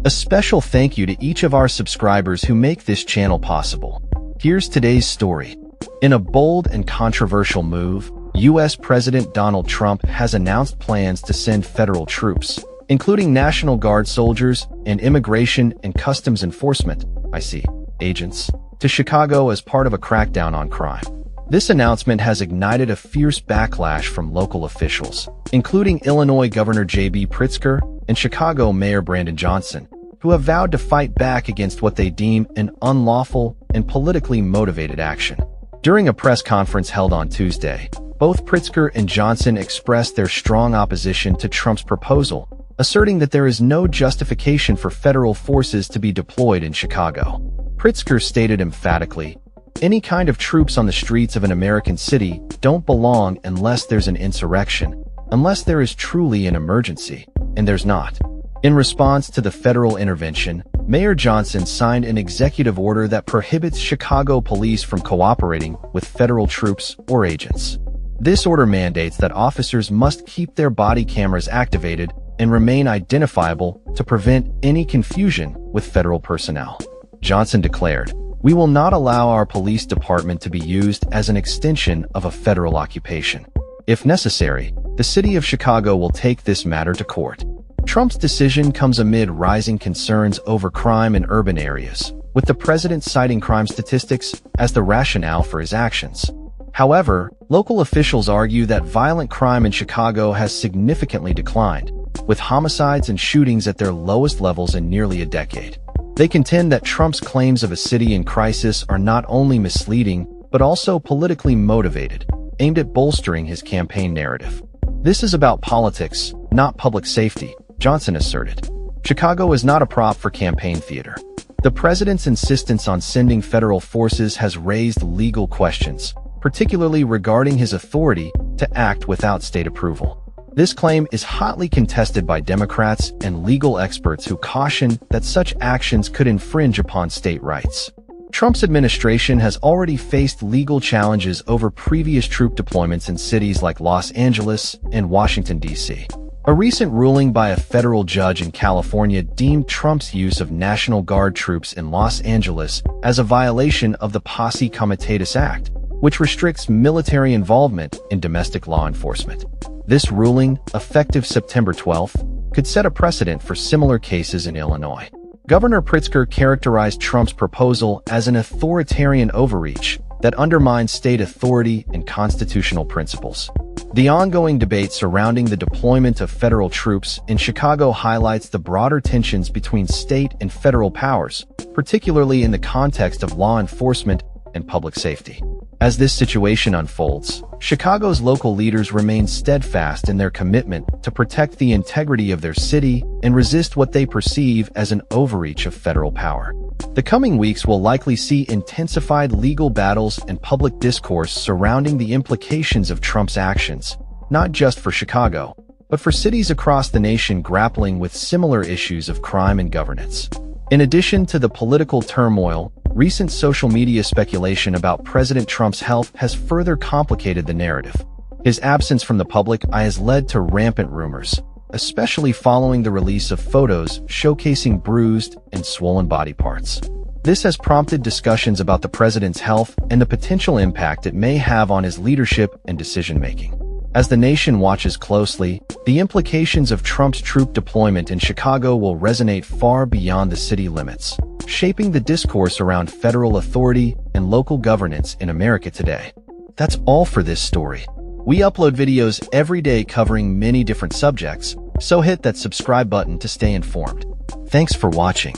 A special thank you to each of our subscribers who make this channel possible. Here's today's story. In a bold and controversial move, U.S. President Donald Trump has announced plans to send federal troops, including National Guard soldiers and Immigration and Customs Enforcement (ICE) agents, to Chicago as part of a crackdown on crime. This announcement has ignited a fierce backlash from local officials, including Illinois Governor J.B. Pritzker and Chicago Mayor Brandon Johnson, who have vowed to fight back against what they deem an unlawful and politically motivated action. During a press conference held on Tuesday, both Pritzker and Johnson expressed their strong opposition to Trump's proposal, asserting that there is no justification for federal forces to be deployed in Chicago. Pritzker stated emphatically, "Any kind of troops on the streets of an American city don't belong unless there's an insurrection, unless there is truly an emergency, and there's not." In response to the federal intervention, Mayor Johnson signed an executive order that prohibits Chicago police from cooperating with federal troops or agents. This order mandates that officers must keep their body cameras activated and remain identifiable to prevent any confusion with federal personnel. Johnson declared, "We will not allow our police department to be used as an extension of a federal occupation. If necessary, the city of Chicago will take this matter to court." Trump's decision comes amid rising concerns over crime in urban areas, with the president citing crime statistics as the rationale for his actions. However, local officials argue that violent crime in Chicago has significantly declined, with homicides and shootings at their lowest levels in nearly a decade. They contend that Trump's claims of a city in crisis are not only misleading, but also politically motivated, aimed at bolstering his campaign narrative. "This is about politics, not public safety," Johnson asserted. "Chicago is not a prop for campaign theater." The president's insistence on sending federal forces has raised legal questions, particularly regarding his authority to act without state approval. This claim is hotly contested by Democrats and legal experts who caution that such actions could infringe upon state rights. Trump's administration has already faced legal challenges over previous troop deployments in cities like Los Angeles and Washington, D.C. A recent ruling by a federal judge in California deemed Trump's use of National Guard troops in Los Angeles as a violation of the Posse Comitatus Act, which restricts military involvement in domestic law enforcement. This ruling, effective September 12th, could set a precedent for similar cases in Illinois. Governor Pritzker characterized Trump's proposal as an authoritarian overreach that undermines state authority and constitutional principles. The ongoing debate surrounding the deployment of federal troops in Chicago highlights the broader tensions between state and federal powers, particularly in the context of law enforcement and public safety. As this situation unfolds, Chicago's local leaders remain steadfast in their commitment to protect the integrity of their city and resist what they perceive as an overreach of federal power. The coming weeks will likely see intensified legal battles and public discourse surrounding the implications of Trump's actions, not just for Chicago, but for cities across the nation grappling with similar issues of crime and governance. In addition to the political turmoil, recent social media speculation about President Trump's health has further complicated the narrative. His absence from the public eye has led to rampant rumors, especially following the release of photos showcasing bruised and swollen body parts. This has prompted discussions about the president's health and the potential impact it may have on his leadership and decision-making. As the nation watches closely, the implications of Trump's troop deployment in Chicago will resonate far beyond the city limits, shaping the discourse around federal authority and local governance in America today. That's all for this story. We upload videos every day covering many different subjects, so hit that subscribe button to stay informed. Thanks for watching.